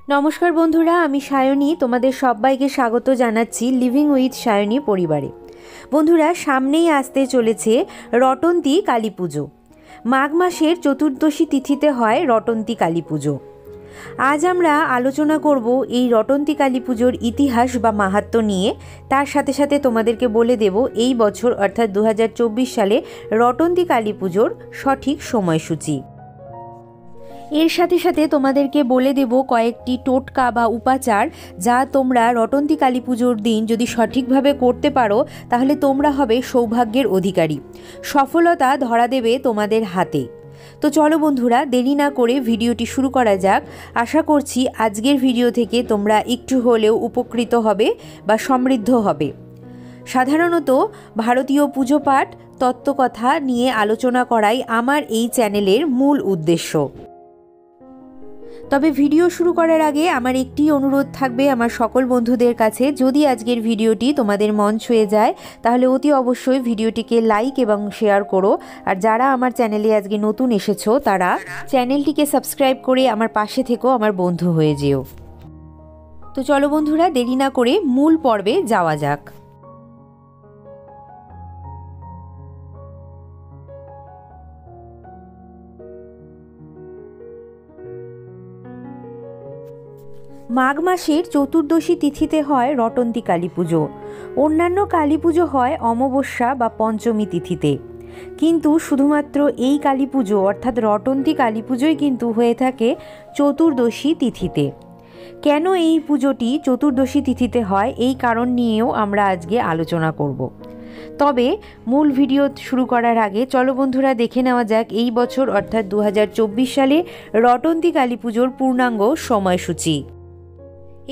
নমস্কার বন্ধুরা, আমি সায়নী তোমাদের সবাইকে স্বাগত জানাচ্ছি লিভিং উইথ সায়নী পরিবারে। বন্ধুরা, সামনেই আসতে চলেছে রটন্তী কালী পুজো। মাঘ মাসের চতুর্দশী তিথিতে হয় রটন্তী কালী পুজো। আজ আমরা আলোচনা করব এই রটন্তী কালী পুজোর ইতিহাস বা মাহাত্ম্য নিয়ে। তার সাথে সাথে তোমাদেরকে বলে দেব এই বছর অর্থাৎ 2024 সালে রটন্তী কালী পুজোর সঠিক সময়সূচি। এর সাথে সাথে তোমাদেরকে বলে দেব কয়েকটি টোটকা বা উপাচার যা তোমরা রটন্তী কালী পুজোর দিন যদি সঠিকভাবে করতে পারো তাহলে তোমরা হবে সৌভাগ্যের অধিকারী। সফলতা ধরা দেবে তোমাদের হাতে। তো চলো বন্ধুরা, দেরি না করে ভিডিওটি শুরু করা যাক। আশা করছি আজকের ভিডিও থেকে তোমরা একটু হলেও উপকৃত হবে বা সমৃদ্ধ হবে। সাধারণত ভারতীয় পুজো পাঠ তত্ত্বকথা নিয়ে আলোচনা করাই আমার এই চ্যানেলের মূল উদ্দেশ্য। তবে ভিডিও শুরু করার আগে আমার একটি অনুরোধ থাকবে আমার সকল বন্ধুদের কাছে, যদি আজকের ভিডিওটি তোমাদের মন ছুঁয়ে যায় তাহলে অতি অবশ্যই ভিডিওটিকে লাইক এবং শেয়ার করো। আর যারা আমার চ্যানেলে আজকে নতুন এসেছো তারা চ্যানেলটিকে সাবস্ক্রাইব করে আমার পাশে থেকো, আমার বন্ধু হয়ে যেও। তো চলো বন্ধুরা, দেরি না করে মূল পর্বে যাওয়া যাক। মাঘ মাসের চতুর্দশী তিথিতে হয় রটন্তী কালী পুজো। অন্যান্য কালী পুজো হয় অমাবস্যা বা পঞ্চমী তিথিতে, কিন্তু শুধুমাত্র এই কালী পুজো অর্থাৎ রটন্তী কালী পুজোই কিন্তু হয়ে থাকে চতুর্দশী তিথিতে। কেন এই পুজোটি চতুর্দশী তিথিতে হয় এই কারণ নিয়েও আমরা আজকে আলোচনা করব। তবে মূল ভিডিও শুরু করার আগে চলো বন্ধুরা দেখে নেওয়া যাক এই বছর অর্থাৎ 2024 সালে রটন্তী কালী পুজোর পূর্ণাঙ্গ সময়সূচি।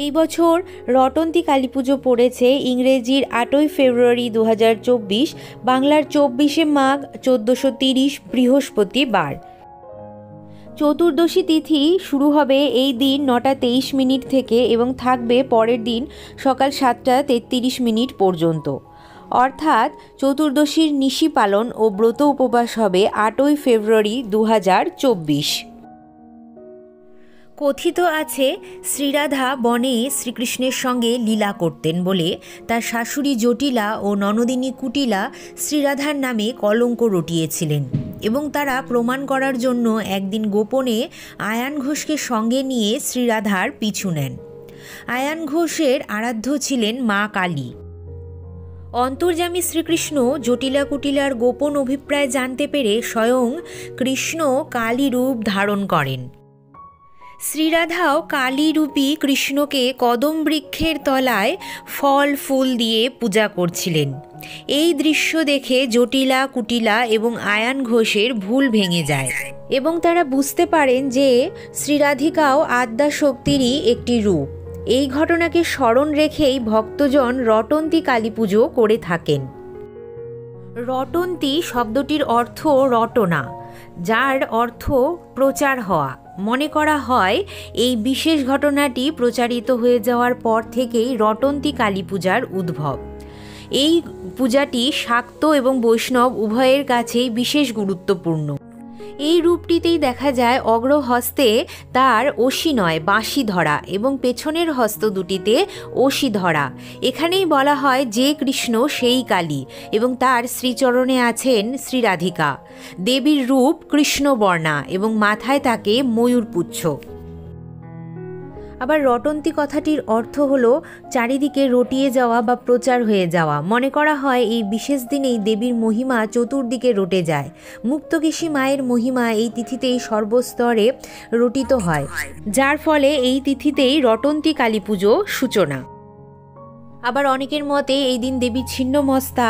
এই বছর রটন্তী কালী পুজো পড়েছে ইংরেজির 8ই ফেব্রুয়ারি 2024, বাংলার 24শে মাঘ 1430 বৃহস্পতিবার। চতুর্দশী তিথি শুরু হবে এই দিন 9:23 থেকে এবং থাকবে পরের দিন সকাল 7:33 পর্যন্ত। অর্থাৎ চতুর্দশীর নিশি পালন ও ব্রত উপবাস হবে 8ই ফেব্রুয়ারি 2024। কথিত আছে শ্রীরাধা বনে শ্রীকৃষ্ণের সঙ্গে লীলা করতেন বলে তার শাশুড়ি জটিলা ও ননদিনী কুটিলা শ্রীরাধার নামে কলঙ্ক রটিয়েছিলেন এবং তারা প্রমাণ করার জন্য একদিন গোপনে আয়ান ঘোষকে সঙ্গে নিয়ে শ্রীরাধার পিছু নেন। আয়ান ঘোষের আরাধ্য ছিলেন মা কালী। অন্তর্যামী শ্রীকৃষ্ণ জটিলা কুটিলার গোপন অভিপ্রায় জানতে পেরে স্বয়ং কৃষ্ণ কালী রূপ ধারণ করেন। শ্রীরাধাও কালীরূপী কৃষ্ণকে কদম বৃক্ষের তলায় ফল ফুল দিয়ে পূজা করছিলেন। এই দৃশ্য দেখে জটিলা কুটিলা এবং আয়ান ঘোষের ভুল ভেঙে যায় এবং তারা বুঝতে পারেন যে শ্রীরাধিকাও আদ্যা শক্তিরই একটি রূপ। এই ঘটনাকে স্মরণ রেখেই ভক্তজন রটন্তী কালী পুজো করে থাকেন। রটন্তী শব্দটির অর্থ রটনা, যার অর্থ প্রচার হওয়া। মনে করা হয় এই বিশেষ ঘটনাটি প্রচারিত হয়ে যাওয়ার পর থেকেই রটন্তী কালী পূজার উদ্ভব। এই পূজাটি শাক্ত এবং বৈষ্ণব উভয়ের কাছেই বিশেষ গুরুত্বপূর্ণ। এই রূপটিতেই দেখা যায় অগ্রহস্তে তার অসি নয় বাঁশি ধরা এবং পেছনের হস্ত দুটিতে অসি ধরা। এখানেই বলা হয় যে কৃষ্ণ সেই কালী এবং তার শ্রীচরণে আছেন শ্রীরাধিকা। দেবীর রূপ কৃষ্ণবর্ণা এবং মাথায় থাকে ময়ূরপুচ্ছ। আবার রটন্তী কথাটির অর্থ হলো চারিদিকে রটিয়ে যাওয়া বা প্রচার হয়ে যাওয়া। মনে করা হয় এই বিশেষ দিনেই দেবীর মহিমা চতুর্দিকে রটে যায়। মুক্তকেশী মায়ের মহিমা এই তিথিতেই সর্বস্তরে রটিত হয়, যার ফলে এই তিথিতেই রটন্তী কালী পুজো সূচনা। আবার অনেকের মতে এই দিন দেবীর ছিন্নমস্তা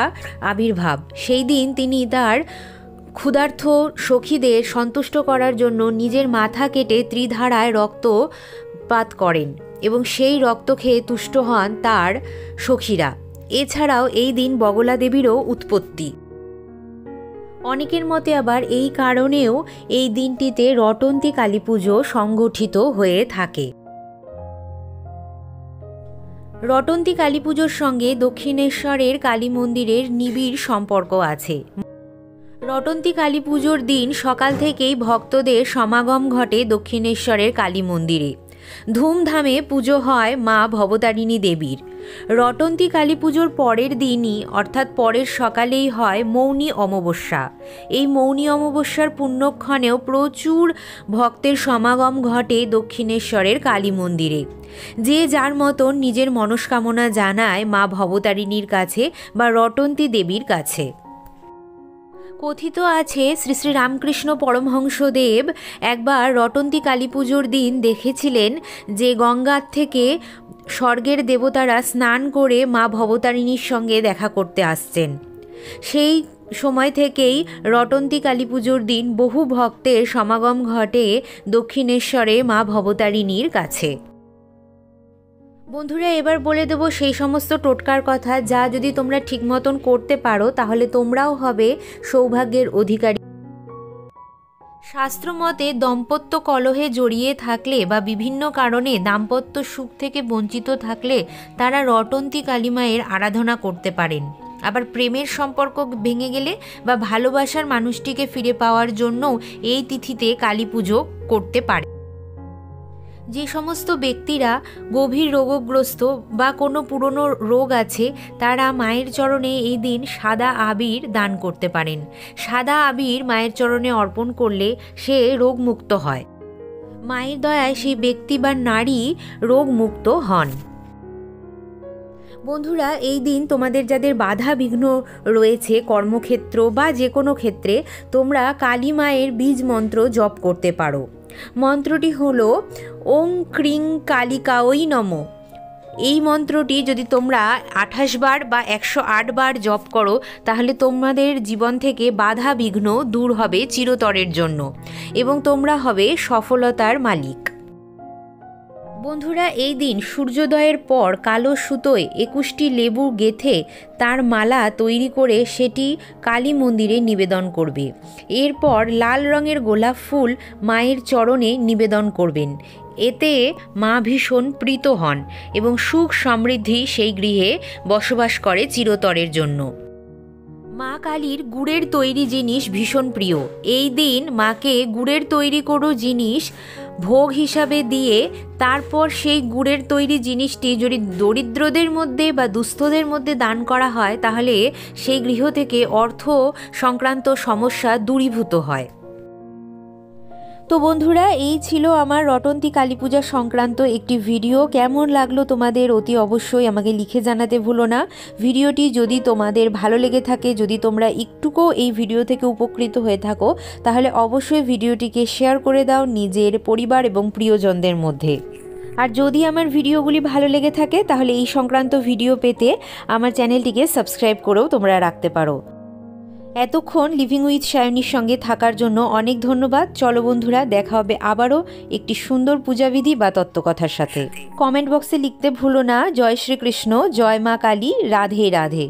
আবির্ভাব। সেই দিন তিনি তার ক্ষুধার্ত সখীদের সন্তুষ্ট করার জন্য নিজের মাথা কেটে ত্রিধারায় রক্তপাত করেন এবং সেই রক্ত খেয়ে তুষ্ট হন তার সখীরা। এছাড়াও এই দিন বগলা দেবীরও উৎপত্তি। অনেকের মতে আবার এই কারণেও এই দিনটিতে রটন্তী কালী পুজো সংগঠিত হয়ে থাকে। রটন্তী কালী পুজোর সঙ্গে দক্ষিণেশ্বরের কালী মন্দিরের নিবিড় সম্পর্ক আছে। রটন্তী কালী পুজোর দিন সকাল থেকেই ভক্তদের সমাগম ঘটে দক্ষিণেশ্বরের কালী মন্দিরে। ধুমধামে পুজো হয় মা ভবতারিণী দেবীর। রটন্তী কালী পুজোর পরের দিনই অর্থাৎ পরের সকালেই হয় মৌনী অমাবস্যা। এই মৌনী অমাবস্যার পুণ্যক্ষণেও প্রচুর ভক্তের সমাগম ঘটে দক্ষিণেশ্বরের কালী মন্দিরে। যে যার মতন নিজের মনস্কামনা জানায় মা ভবতারিণীর কাছে বা রটন্তী দেবীর কাছে। কথিত আছে শ্রী শ্রী রামকৃষ্ণ পরমহংসদেব একবার রটন্তী কালী পুজোর দিন দেখেছিলেন যে গঙ্গার থেকে স্বর্গের দেবতারা স্নান করে মা ভবতারিণীর সঙ্গে দেখা করতে আসছেন। সেই সময় থেকেই রটন্তী কালী পুজোর দিন বহু ভক্তের সমাগম ঘটে দক্ষিণেশ্বরে মা ভবতারিণীর কাছে। বন্ধুরা, এবার বলে দেবো সেই সমস্ত টোটকার কথা যা যদি তোমরা ঠিক মতন করতে পারো তাহলে তোমরাও হবে সৌভাগ্যের অধিকারী। শাস্ত্রমতে দম্পত্য কলহে জড়িয়ে থাকলে বা বিভিন্ন কারণে দাম্পত্য সুখ থেকে বঞ্চিত থাকলে তারা রটন্তী কালী মায়ের আরাধনা করতে পারেন। আবার প্রেমের সম্পর্ক ভেঙে গেলে বা ভালোবাসার মানুষটিকে ফিরে পাওয়ার জন্যও এই তিথিতে কালী পুজো করতে পারে। যে সমস্ত ব্যক্তিরা গভীর রোগগ্রস্ত বা কোনো পুরনো রোগ আছে তারা মায়ের চরণে এই দিন সাদা আবির দান করতে পারেন। সাদা আবির মায়ের চরণে অর্পণ করলে সে রোগমুক্ত হয়। মায়ের দয়ায় সেই ব্যক্তি বা নারী রোগমুক্ত হন। বন্ধুরা, এই দিন তোমাদের যাদের বাধা বিঘ্ন রয়েছে কর্মক্ষেত্র বা যে কোনো ক্ষেত্রে তোমরা কালী মায়ের বীজ মন্ত্র জপ করতে পারো। মন্ত্রটি হলো ওং ক্রিং কালিকাঐ নমঃ। এই মন্ত্রটি যদি তোমরা 28 বার বা 108 বার জপ করো তাহলে তোমাদের জীবন থেকে বাধা বিঘ্ন দূর হবে চিরতরের জন্য এবং তোমরা হবে সফলতার মালিক। বন্ধুরা, এই দিন সূর্যোদয়ের পর কালো সুতোয় 21টি লেবু গেঁথে তার মালা তৈরি করে সেটি কালী মন্দিরে নিবেদন করবে। এরপর লাল রঙের গোলাপ ফুল মায়ের চরণে নিবেদন করবেন। এতে মা ভীষণ প্রীত হন এবং সুখ সমৃদ্ধি সেই গৃহে বসবাস করে চিরতরের জন্য। মা কালীর গুড়ের তৈরি জিনিস ভীষণ প্রিয়। এই দিন মাকে গুড়ের তৈরি কোনো জিনিস ভোগ হিসাবে দিয়ে তারপর সেই গুড়ের তৈরি জিনিসটি যদি দরিদ্রদের মধ্যে বা দুস্থদের মধ্যে দান করা হয় তাহলে সেই গৃহ থেকে অর্থ সংক্রান্ত সমস্যা দূরীভূত হয়। তো বন্ধুরা, এই ছিল আমার রটন্তী কালী পূজা সংক্রান্ত একটি ভিডিও। কেমন লাগলো তোমাদের অতি অবশ্যই আমাকে লিখে জানাতে ভুলো না। ভিডিওটি যদি তোমাদের ভালো লেগে থাকে, যদি তোমরা একটুকুও এই ভিডিও থেকে উপকৃত হয়ে থাকো তাহলে অবশ্যই ভিডিওটিকে শেয়ার করে দাও নিজের পরিবার এবং প্রিয়জনদের মধ্যে। আর যদি আমার ভিডিওগুলি ভালো লেগে থাকে তাহলে এই সংক্রান্ত ভিডিও পেতে আমার চ্যানেলটিকে সাবস্ক্রাইব করেও তোমরা রাখতে পারো। এতক্ষণ লিভিং উইথ সায়নীর সঙ্গে থাকার জন্য অনেক ধন্যবাদ। চলো বন্ধুরা, দেখা হবে আবারও একটি সুন্দর পূজাবিধি বা তত্ত্বকথার সাথে। কমেন্ট বক্সে লিখতে ভুলো না জয় শ্রীকৃষ্ণ, জয় মা কালী, রাধে রাধে।